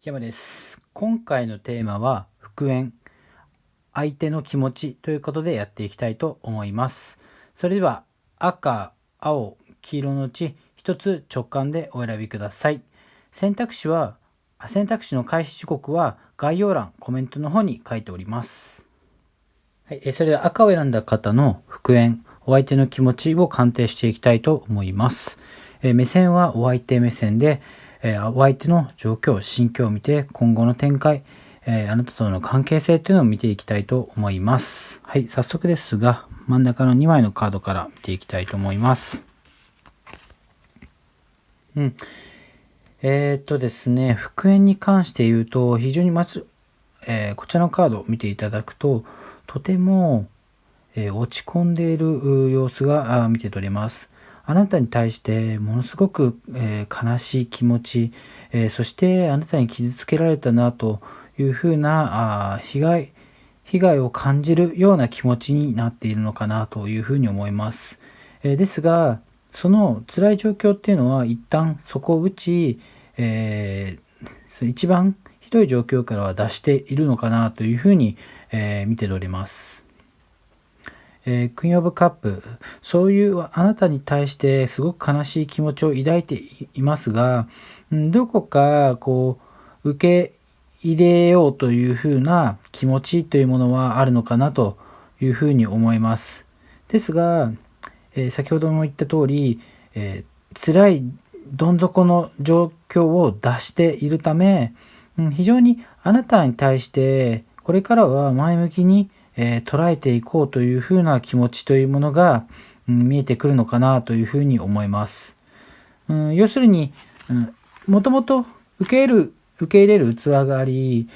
山です。今回のテーマは復縁、相手の気持ちということでやっていきたいと思います。それでは赤、青、黄色のうち一つ直感でお選びください。選択肢の開始時刻は概要欄、コメントの方に書いております。はい、それでは赤を選んだ方の復縁、お相手の気持ちを鑑定していきたいと思います。目線はお相手目線で、お相手の状況、心境を見て今後の展開、あなたとの関係性というのを見ていきたいと思います。はい、早速ですが真ん中の2枚のカードから見ていきたいと思います。ですね、復縁に関して言うと非常にまず、こちらのカードを見ていただくととても落ち込んでいる様子が見て取れます。あなたに対してものすごく悲しい気持ち、そしてあなたに傷つけられたなというふうな被害を感じるような気持ちになっているのかなというふうに思います。ですが、その辛い状況っていうのは一旦底を打ち、一番ひどい状況からは脱しているのかなというふうに、見て取れます。クイーンオブカップ、そういうあなたに対してすごく悲しい気持ちを抱いていますが、どこか受け入れようというふうな気持ちというものはあるのかなというふうに思います。ですが、先ほども言った通り、辛いどん底の状況を脱しているため、非常にあなたに対してこれからは前向きに捉えていこうというふうな気持ちというものが、見えてくるのかなというふうに思います。要するに、もともと受け入れる器があり、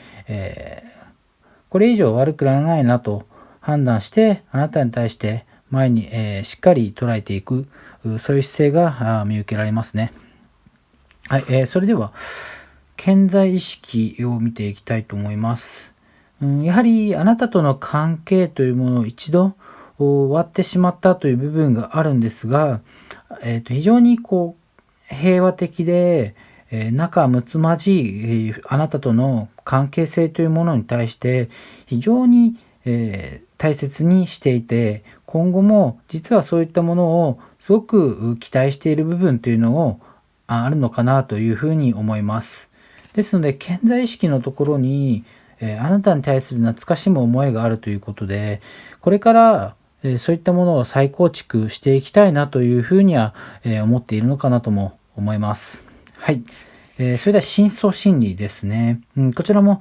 これ以上悪くならないなと判断してあなたに対して前に、しっかり捉えていく、そういう姿勢が見受けられますね。はい、それでは潜在意識を見ていきたいと思います。やはりあなたとの関係というものを一度終わってしまったという部分があるんですが、非常に平和的で、仲睦まじい、あなたとの関係性というものに対して非常に、大切にしていて、今後も実はそういったものをすごく期待している部分というのをあるのかなというふうに思います。ですので潜在意識のところに、あなたに対する懐かしむ思いがあるということで、これからそういったものを再構築していきたいなというふうには思っているのかなとも思います。はい。それでは深層心理ですね。こちらも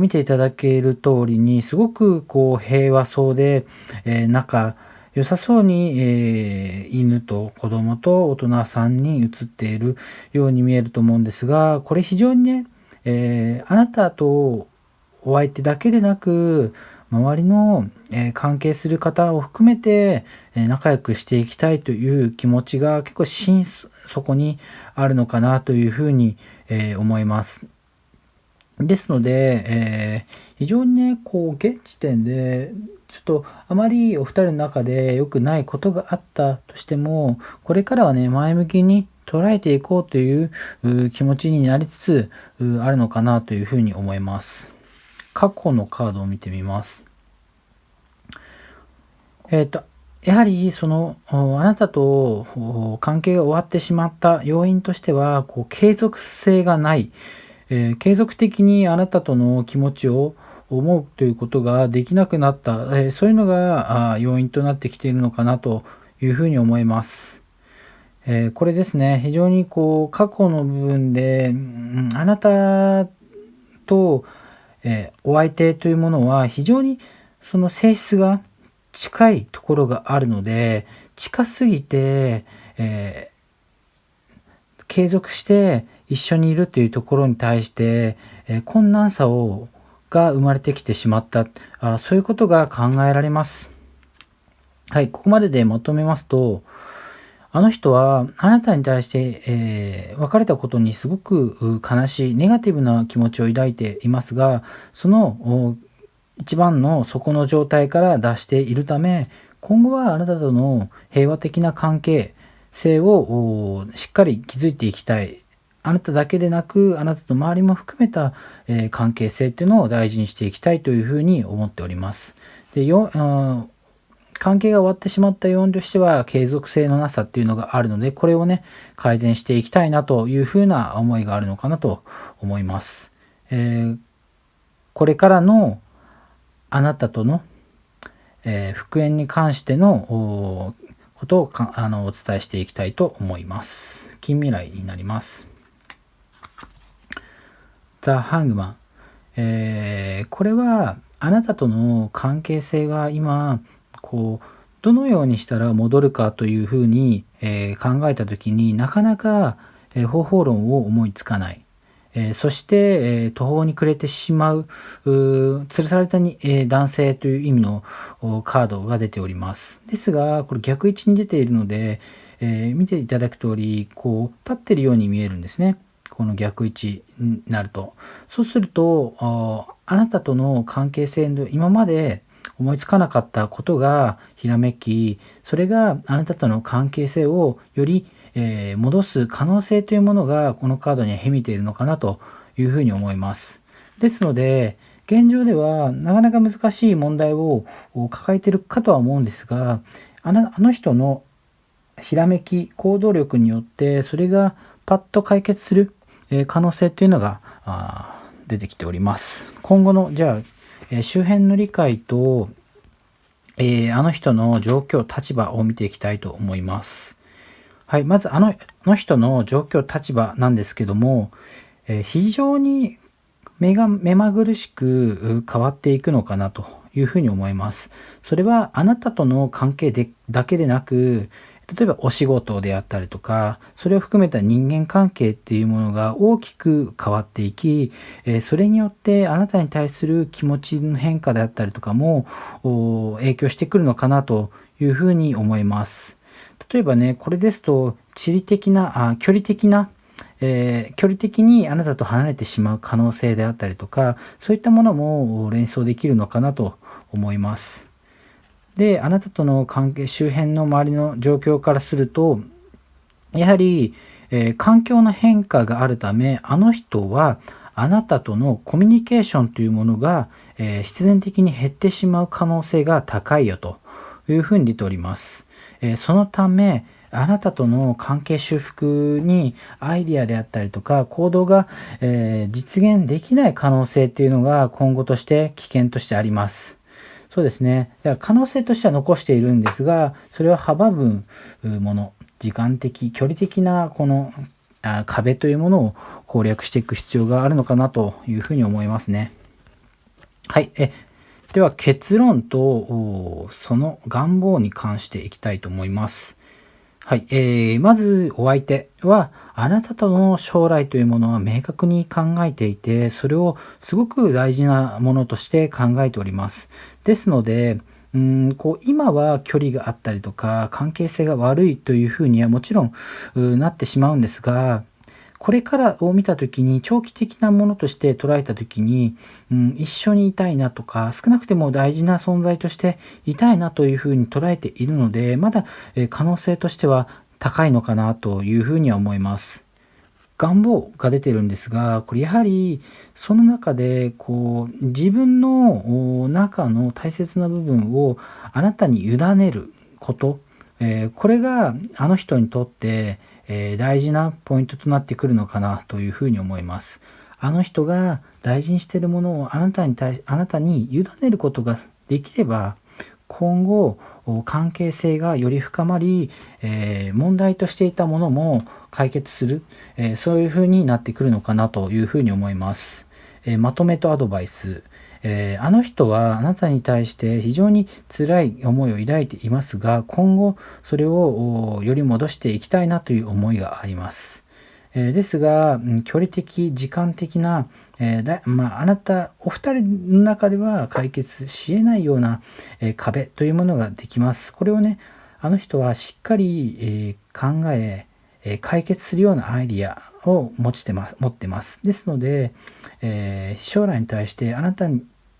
見ていただける通りにすごく平和そうで、仲良さそうに、犬と子供と大人3人写っているように見えると思うんですが、これ非常にね、あなたとお相手だけでなく周りの、関係する方を含めて、仲良くしていきたいという気持ちが結構心底にあるのかなというふうに、思います。ですので、非常にね現時点でちょっとあまりお二人の中で良くないことがあったとしても、これからはね前向きに捉えていこうという気持ちになりつつあるのかなというふうに思います。過去のカードを見てみます。やはりあなたと関係が終わってしまった要因としては継続性がない、継続的にあなたとの気持ちを思うということができなくなった、そういうのが要因となってきているのかなというふうに思います。これですね、非常に過去の部分で、あなたと、お相手というものは非常にその性質が近いところがあるので、近すぎて、継続して一緒にいるというところに対して、困難さが生まれてきてしまった、そういうことが考えられます。はい、ここまででまとめますと、あの人はあなたに対して、別れたことにすごく悲しいネガティブな気持ちを抱いていますが、その一番の底の状態から脱しているため、今後はあなたとの平和的な関係性をしっかり築いていきたい。あなただけでなく、あなたと周りも含めた、関係性っていうのを大事にしていきたいというふうに思っております。で、関係が終わってしまった要因としては、継続性のなさっていうのがあるので、これをね、改善していきたいなというふうな思いがあるのかなと思います。これからのあなたとの、復縁に関してのことをお伝えしていきたいと思います。近未来になります。ザ・ハングマン。これはあなたとの関係性が今どのようにしたら戻るかというふうに、考えた時になかなか、方法論を思いつかない。そして、途方に暮れてしまう、吊るされた男性という意味のカードが出ております。ですが、これ逆位置に出ているので、見ていただく通り、立っているように見えるんですね。この逆位置になると。そうすると、あなたとの関係性の今まで思いつかなかったことがひらめき、それがあなたとの関係性をより戻す可能性というものがこのカードには秘めているのかなというふうに思います。ですので、現状ではなかなか難しい問題を抱えているかとは思うんですが、あの人のひらめき、行動力によってそれがパッと解決する可能性というのが出てきております。今後のじゃあ周辺の理解と、あの人の状況、立場を見ていきたいと思います。はい、まずあの人の状況、立場なんですけども、非常に目まぐるしく変わっていくのかなというふうに思います。それはあなたとの関係だけでなく、例えばお仕事であったりとか、それを含めた人間関係っていうものが大きく変わっていき、それによってあなたに対する気持ちの変化であったりとかも影響してくるのかなというふうに思います。例えばね、これですと距離的にあなたと離れてしまう可能性であったりとか、そういったものも連想できるのかなと思います。で、あなたとの関係、周辺の周りの状況からすると、やはり、環境の変化があるため、あの人はあなたとのコミュニケーションというものが、必然的に減ってしまう可能性が高いよというふうに出ております。そのため、あなたとの関係修復にアイディアであったりとか行動が、実現できない可能性っていうのが今後として危険としてあります。そうですね。だから可能性としては残しているんですが、それを阻むもの、時間的、距離的なこの壁というものを攻略していく必要があるのかなというふうに思いますね。はい。では結論とその願望に関していきたいと思います。はい。まずお相手はあなたとの将来というものは明確に考えていて、それをすごく大事なものとして考えております。ですので、今は距離があったりとか関係性が悪いというふうにはもちろんなってしまうんですが、これからを見た時に長期的なものとして捉えた時に、一緒にいたいなとか少なくても大事な存在としていたいなというふうに捉えているので、まだ可能性としては高いのかなというふうには思います。願望が出てるんですが、これやはりその中で自分の中の大切な部分をあなたに委ねること、これがあの人にとって大事なポイントとなってくるのかなというふうに思います。あの人が大事にしているものをあなたに委ねることができれば、今後関係性がより深まり、問題としていたものも解決する、そういうふうになってくるのかなというふうに思います。まとめとアドバイス。あの人はあなたに対して非常に辛い思いを抱いていますが、今後それをより戻していきたいなという思いがあります。ですが、距離的、時間的な、あなたお二人の中では解決し得ないような、壁というものができます。これをね、あの人はしっかり、考え、解決するようなアイディアを持ってます。ですので、将来に対してあなた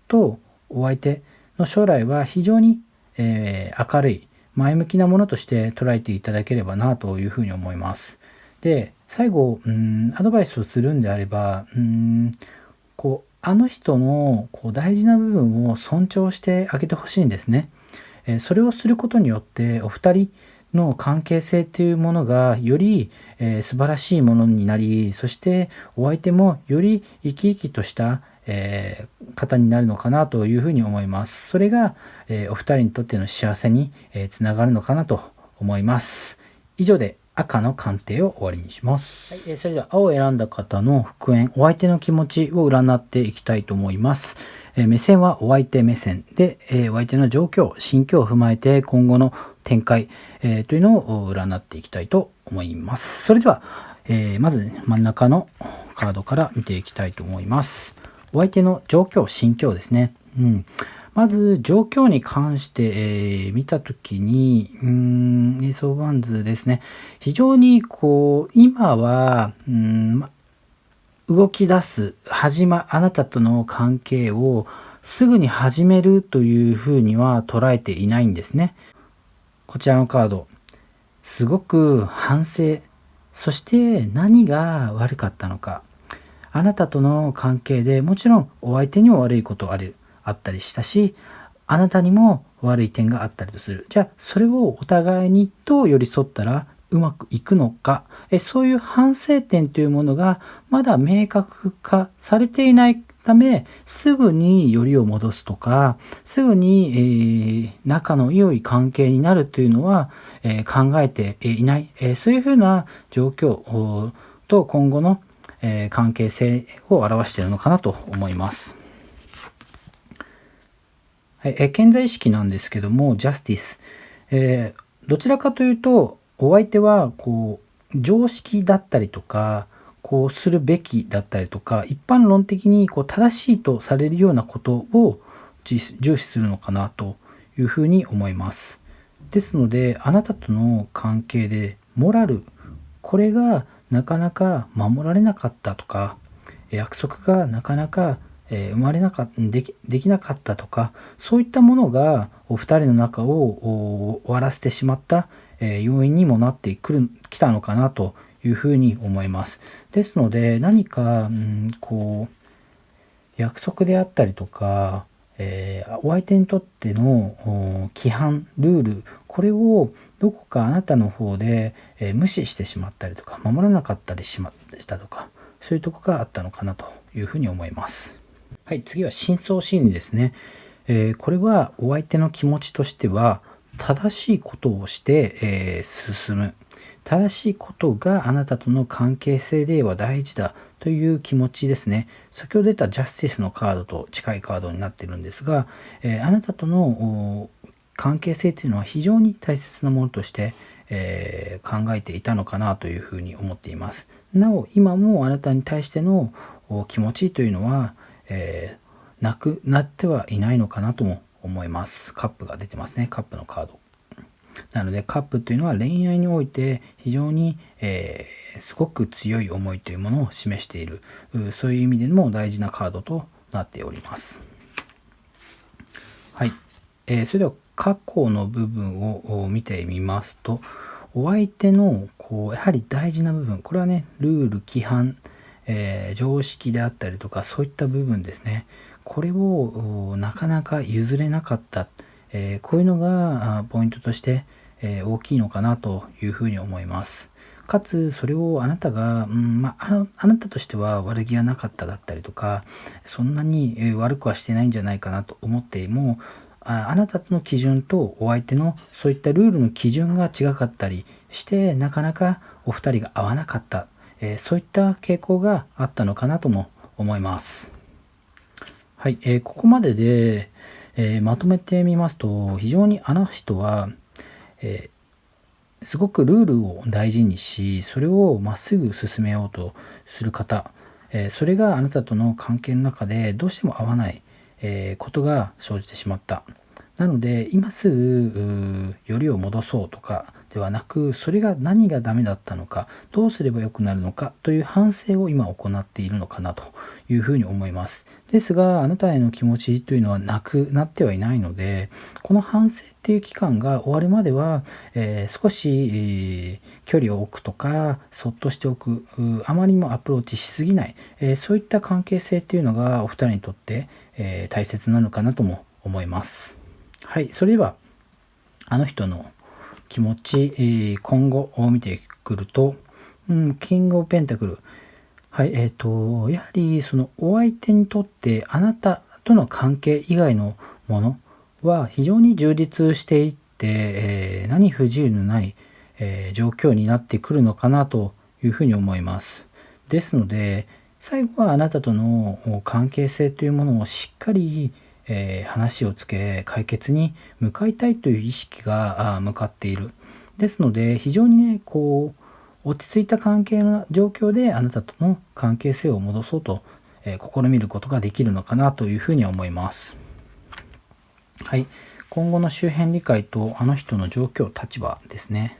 とお相手の将来は非常に、明るい前向きなものとして捉えていただければなというふうに思います。で、最後、アドバイスをするんであれば、あの人の大事な部分を尊重してあげてほしいんですね。それをすることによってお二人の関係性というものがより、素晴らしいものになり、そしてお相手もより生き生きとした、方になるのかなというふうに思います。それが、お二人にとっての幸せに、つながるのかなと思います。以上で赤の鑑定を終わりにします。はい、それでは青を選んだ方の復縁、お相手の気持ちを占っていきたいと思います。目線はお相手目線で、お相手の状況、心境を踏まえて今後の展開、というのを占っていきたいと思います。それでは、まず、真ん中のカードから見ていきたいと思います。お相手の状況、心境ですね。まず状況に関して、見たときに、エースオブワンズですね。非常に今は、動き出す、あなたとの関係をすぐに始めるというふうには捉えていないんですね。こちらのカード、すごく反省、そして何が悪かったのか。あなたとの関係でもちろんお相手にも悪いことあったりしたし、あなたにも悪い点があったりとする。じゃあそれをお互いにどう寄り添ったらうまくいくのか、そういう反省点というものがまだ明確化されていないため、すぐによりを戻すとか、すぐに、仲の良い関係になるというのは、考えていない、そういうふうな状況と今後の、関係性を表しているのかなと思います。はい、健在意識なんですけども、ジャスティス。どちらかというと、お相手は常識だったりとか、こうするべきだったりとか、一般論的に正しいとされるようなことを重視するのかなというふうに思います。ですので、あなたとの関係でモラル、これがなかなか守られなかったとか、約束がなかなか生まれなかった、できなかったとか、そういったものがお二人の仲を終わらせてしまった要因にもなってきたのかなというふうに思います。ですので、何か、約束であったりとか、お相手にとっての規範、ルール、これをどこかあなたの方で、無視してしまったりとか、守らなかったりしたとか、そういうとこがあったのかなというふうに思います。はい、次は深層心理ですね。これはお相手の気持ちとしては、正しいことをして、進む。正しいことがあなたとの関係性では大事だという気持ちですね。先ほど出たジャスティスのカードと近いカードになっているんですが、あなたとの関係性というのは非常に大切なものとして、考えていたのかなというふうに思っています。なお、今もあなたに対しての気持ちというのは、なくなってはいないのかなとも思います。カップが出てますね。カップのカード。なのでカップというのは恋愛において非常に、すごく強い思いというものを示している、そういう意味でも大事なカードとなっております。はい。それでは過去の部分を見てみますと、お相手のやはり大事な部分、これはね、ルール、規範、常識であったりとか、そういった部分ですね。これをなかなか譲れなかった、こういうのがポイントとして、大きいのかなというふうに思います。かつそれをあなたが、あなたとしては悪気はなかっただったりとか、そんなに悪くはしてないんじゃないかなと思っても、あなたの基準とお相手のそういったルールの基準が違かったりしてなかなかお二人が合わなかった、そういった傾向があったのかなとも思います。はい、ここまでで、まとめてみますと、非常にあの人は、すごくルールを大事にし、それをまっすぐ進めようとする方、それがあなたとの関係の中でどうしても合わない、ことが生じてしまった。なので今すぐよりを戻そうとかではなく、それが何がダメだったのか、どうすればよくなるのかという反省を今行っているのかなというふうに思います。ですが、あなたへの気持ちというのはなくなってはいないので、この反省っていう期間が終わるまでは、少し、距離を置くとか、そっとしておく、あまりにもアプローチしすぎない、そういった関係性っていうのがお二人にとって、大切なのかなとも思います。はい、それではあの人の気持ち、今後を見てくると、キングオブペンタクル、はい、やはりそのお相手にとってあなたとの関係以外のものは非常に充実していって、何不自由のない、状況になってくるのかなというふうに思います。ですので、最後はあなたとの関係性というものをしっかり、話をつけ解決に向かいたいという意識が向かっている。ですので非常にね落ち着いた関係の状況であなたとの関係性を戻そうと、試みることができるのかなというふうに思います。はい、今後の周辺理解とあの人の状況立場ですね。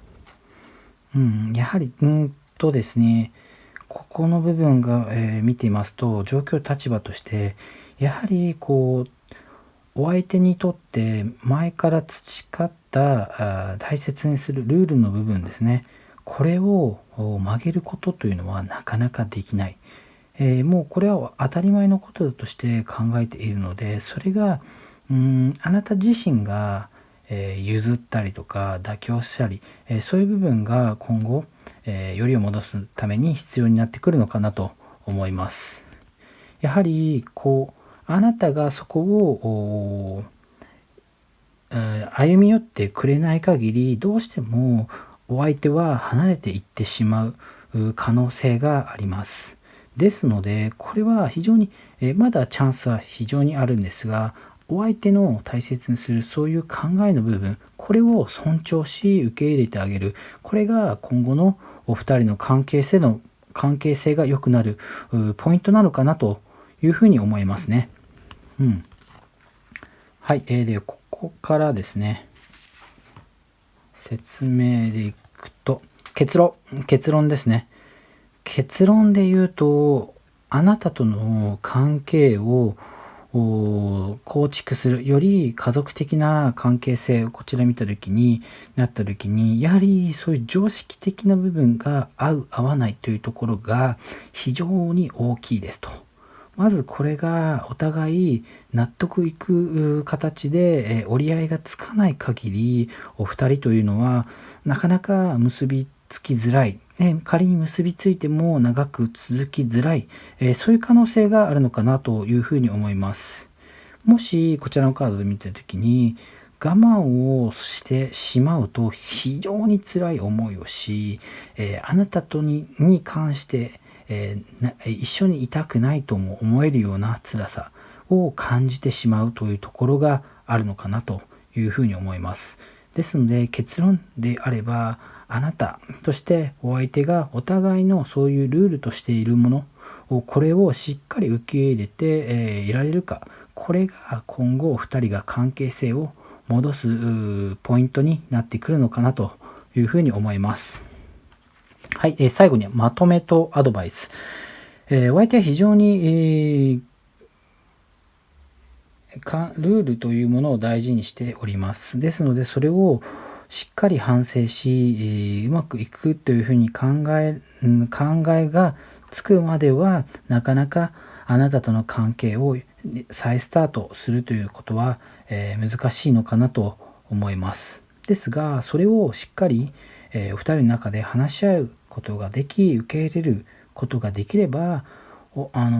やはりですね、ここの部分が、見ていますと状況立場としてやはりお相手にとって前から培った大切にするルールの部分ですね、これを曲げることというのはなかなかできない。もうこれは当たり前のことだとして考えているので、それがあなた自身が、譲ったりとか妥協したり、そういう部分が今後、よりを戻すために必要になってくるのかなと思います。やはりあなたがそこを歩み寄ってくれない限りどうしてもお相手は離れていってしまう可能性があります。ですのでこれは非常にまだチャンスは非常にあるんですが、お相手の大切にするそういう考えの部分、これを尊重し受け入れてあげる、これが今後のお二人の関係性が良くなるポイントなのかなというふうに思いますね。はい、でここからですね、説明でいくと結論ですね。結論で言うと、あなたとの関係を構築する、より家族的な関係性をこちら見た時になった時に、やはりそういう常識的な部分が合う合わないというところが非常に大きいですと。まずこれがお互い納得いく形で折り合いがつかない限り、お二人というのはなかなか結びつきづらい、仮に結びついても長く続きづらい、そういう可能性があるのかなというふうに思います。もしこちらのカードで見たときに我慢をしてしまうと非常に辛い思いをし、あなたとに関して一緒にいたくないとも思えるような辛さを感じてしまうというところがあるのかなというふうに思います。ですので結論であれば、あなたとしてお相手がお互いのそういうルールとしているものをこれをしっかり受け入れて、いられるか、これが今後お二人が関係性を戻すポイントになってくるのかなというふうに思います。はい、最後にまとめとアドバイス。お相手は非常に、ルールというものを大事にしております。ですのでそれをしっかり反省し、うまくいくというふうに考えがつくまではなかなかあなたとの関係を再スタートするということは、難しいのかなと思います。ですがそれをしっかり、お二人の中で話し合うことができ、受け入れることができれば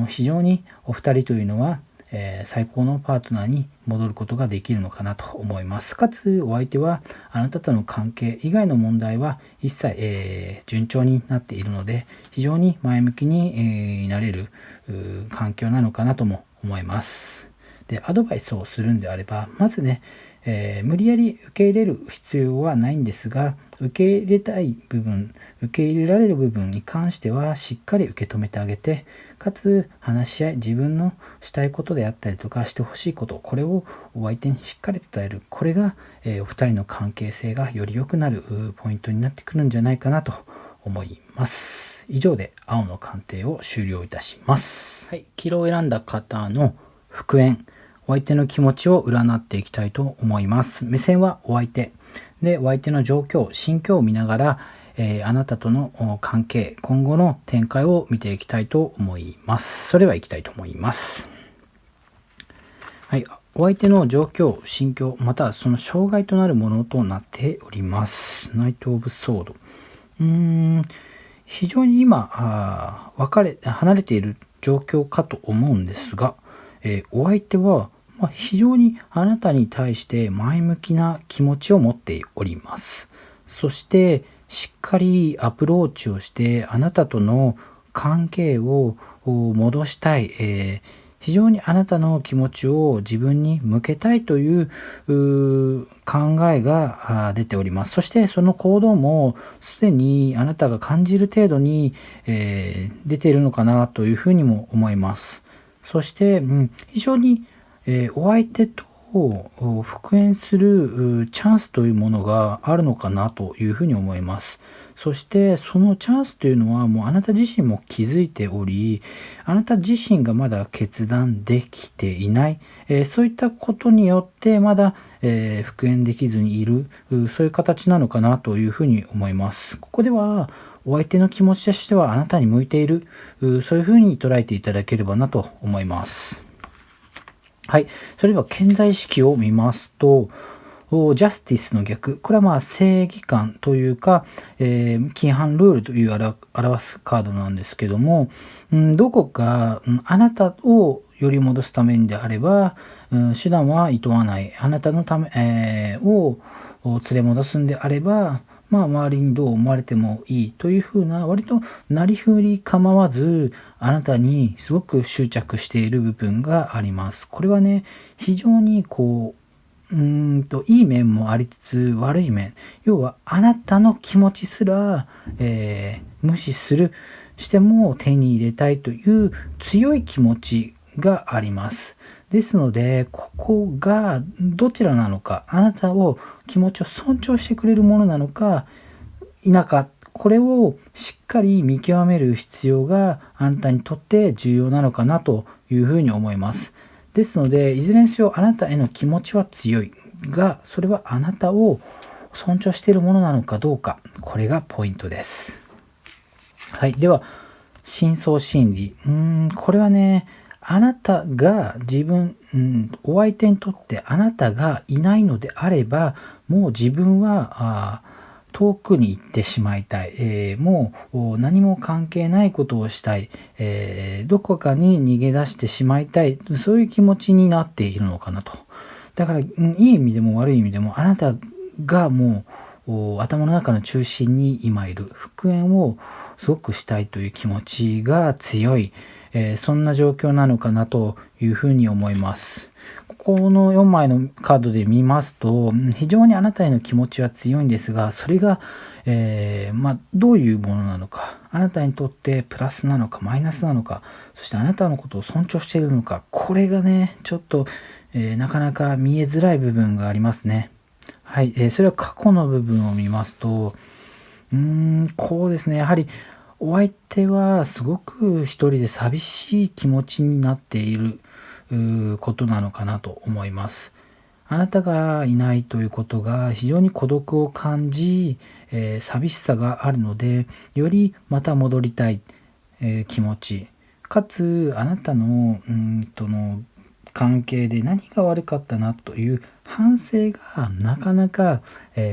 非常にお二人というのは最高のパートナーに戻ることができるのかなと思います。かつお相手はあなたとの関係以外の問題は一切、順調になっているので、非常に前向きに、なれる環境なのかなとも思います。でアドバイスをするんであれば、まずね、無理やり受け入れる必要はないんですが、受け入れたい部分、受け入れられる部分に関してはしっかり受け止めてあげて、かつ話し合い、自分のしたいことであったりとかしてほしいこと、これをお相手にしっかり伝える。これが、お二人の関係性がより良くなるポイントになってくるんじゃないかなと思います。以上で青の鑑定を終了いたします。はい、黄色を選んだ方の復縁、お相手の気持ちを占っていきたいと思います。目線はお相手で、お相手の状況、心境を見ながら、あなたとの関係、今後の展開を見ていきたいと思います。それでは行きたいと思います。はい、お相手の状況、心境、またはその障害となるものとなっております。ナイト・オブ・ソード。非常に今離れている状況かと思うんですが、お相手は非常にあなたに対して前向きな気持ちを持っております。そしてしっかりアプローチをしてあなたとの関係を戻したい、非常にあなたの気持ちを自分に向けたいという考えが出ております。そしてその行動もすでにあなたが感じる程度に、出ているのかなというふうにも思います。そして、非常に、お相手と復縁するチャンスというものがあるのかなというふうに思います。そしてそのチャンスというのはもうあなた自身も気づいており、あなた自身がまだ決断できていない、そういったことによってまだ、復縁できずにいる、そういう形なのかなというふうに思います。ここではお相手の気持ちとしてはあなたに向いている、そういうふうに捉えていただければなと思います。はい。それでは顕在意識を見ますと、ジャスティスの逆。これは正義感というか、規範ルールという表すカードなんですけども、どこか、あなたをより戻すためにであれば、手段はいとわない。あなたのため、を連れ戻すんであれば、周りにどう思われてもいいというふうな、割となりふり構わず、あなたにすごく執着している部分があります。これはね、非常にいい面もありつつ悪い面。要は、あなたの気持ちすら、無視しても手に入れたいという強い気持ちがあります。ですので、ここがどちらなのか、あなたを気持ちを尊重してくれるものなのか否か、これをしっかり見極める必要があなたにとって重要なのかなというふうに思います。ですので、いずれにせよあなたへの気持ちは強いが、それはあなたを尊重しているものなのかどうか、これがポイントです。はい。では、深層心理。これはね、あなたがお相手にとってあなたがいないのであれば、もう自分は遠くに行ってしまいたい。もう何も関係ないことをしたい。どこかに逃げ出してしまいたい。そういう気持ちになっているのかなと。だから、いい意味でも悪い意味でも、あなたがもう頭の中の中心に今いる。復縁をすごくしたいという気持ちが強い。そんな状況なのかなというふうに思います。ここの4枚のカードで見ますと、非常にあなたへの気持ちは強いんですが、それが、どういうものなのか、あなたにとってプラスなのかマイナスなのか、そしてあなたのことを尊重しているのか、これがね、ちょっと、なかなか見えづらい部分がありますね。はい、それは過去の部分を見ますと、こうですね、やはりお相手はすごく一人で寂しい気持ちになっていることなのかなと思います。あなたがいないということが非常に孤独を感じ、寂しさがあるので、よりまた戻りたい、気持ち、かつあなたの関係で何が悪かったなという反省がなかなか、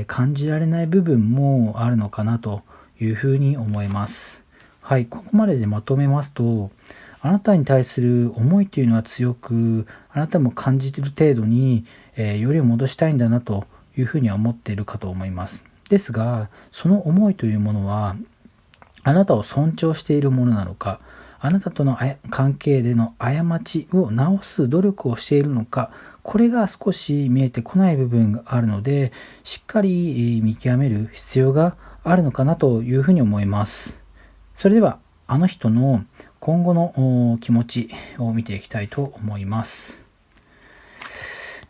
感じられない部分もあるのかなというふうに思います。はい、ここまででまとめますと、あなたに対する思いというのは強く、あなたも感じている程度に、よりを戻したいんだなというふうには思っているかと思います。ですが、その思いというものは、あなたを尊重しているものなのか、あなたとの関係での過ちを直す努力をしているのか、これが少し見えてこない部分があるので、しっかり見極める必要があるのかなというふうに思います。それでは、あの人の今後の気持ちを見ていきたいと思います。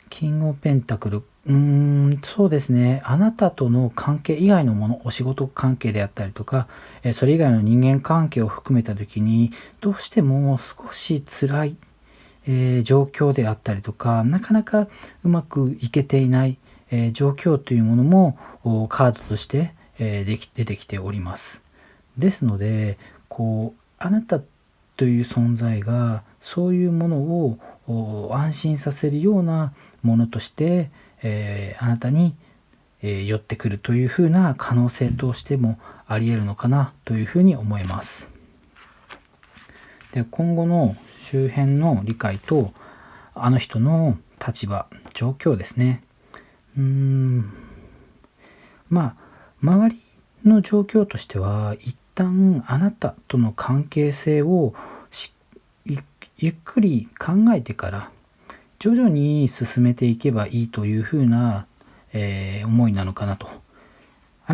キングオブペンタクル。そうですね。あなたとの関係以外のもの、お仕事関係であったりとか、それ以外の人間関係を含めたときに、どうしても少し辛い、状況であったりとか、なかなかうまくいけていない、状況というものもカードとして、出てきております。ですので、あなたという存在がそういうものを安心させるようなものとして、あなたに、寄ってくるというふうな可能性としてもあり得るのかなというふうに思います。で、今後の周辺の理解とあの人の立場、状況ですね。周りの状況としては、一旦あなたとの関係性をゆっくり考えてから徐々に進めていけばいいというふうな、思いなのかなと。あ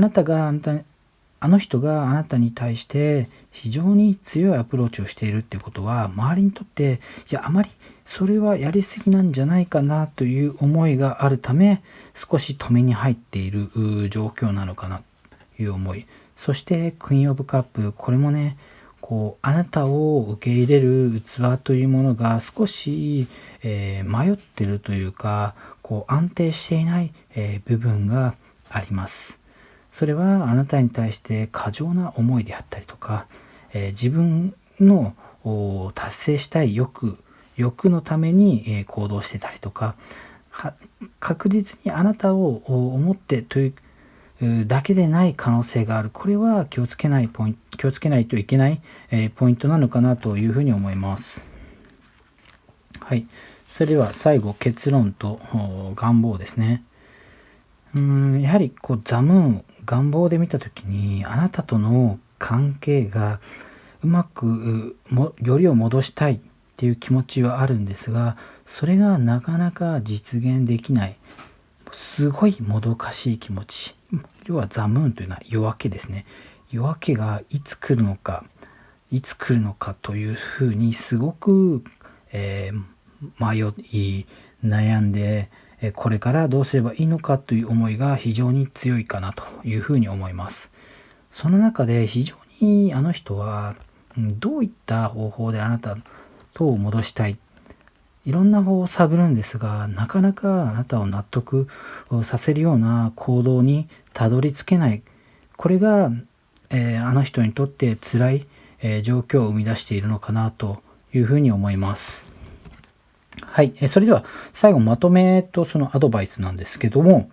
の人があなたに対して非常に強いアプローチをしているっていうことは、周りにとってあまりそれはやりすぎなんじゃないかなという思いがあるため、少し止めに入っている状況なのかなという思い。そしてクイーンオブカップ、これもね、あなたを受け入れる器というものが少し、迷ってるというか、安定していない、部分があります。それはあなたに対して過剰な思いであったりとか、自分の達成したい欲のために、行動してたりとか、確実にあなたを思ってというだけでない可能性がある。これは気をつけないといけない、ポイントなのかなというふうに思います。はい。それでは最後、結論と願望ですね。やはりザムーン、願望で見たときに、あなたとの関係がうまくよりを戻したいっていう気持ちはあるんですが、それがなかなか実現できない。すごいもどかしい気持ち。要はザムーンというのは夜明けですね。夜明けがいつ来るのかというふうにすごく、迷い悩んで、これからどうすればいいのかという思いが非常に強いかなというふうに思います。その中で非常にあの人はどういった方法であなたと戻したい、いろんな方法を探るんですが、なかなかあなたを納得させるような行動にたどり着けない。これが、あの人にとって辛い、状況を生み出しているのかなというふうに思います。はい。それでは最後まとめとそのアドバイスなんですけども、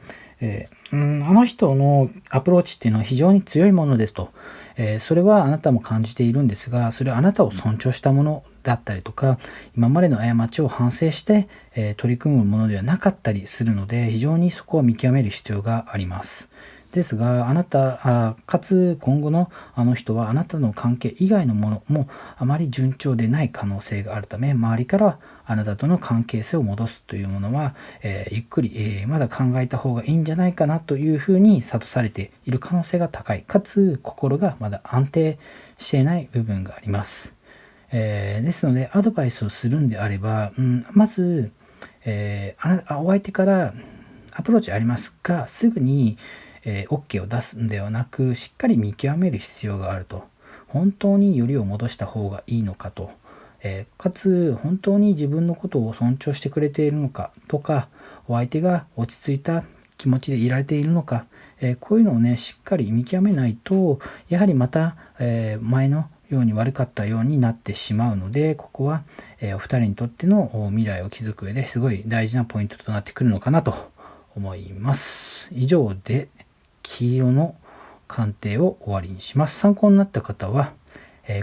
あの人のアプローチっていうのは非常に強いものですと。それはあなたも感じているんですが、それはあなたを尊重したものだったりとか、今までの過ちを反省して、取り組むものではなかったりするので、非常にそこを見極める必要があります。ですが、かつ今後のあの人はあなたの関係以外のものもあまり順調でない可能性があるため、周りからあなたとの関係性を戻すというものは、ゆっくり、まだ考えた方がいいんじゃないかなというふうに諭されている可能性が高い。かつ、心がまだ安定していない部分があります。ですので、アドバイスをするんであれば、まず、お相手からアプローチありますが、すぐに、OK を出すんではなく、しっかり見極める必要があると。本当によりを戻した方がいいのかと。かつ、本当に自分のことを尊重してくれているのかとか、お相手が落ち着いた気持ちでいられているのか、こういうのをね、しっかり見極めないと、やはりまた、前のように悪かったようになってしまうので、ここは、お二人にとっての未来を築く上ですごい大事なポイントとなってくるのかなと思います。以上で、黄色の鑑定を終わりにします。参考になった方は、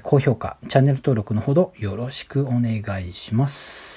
高評価、チャンネル登録のほどよろしくお願いします。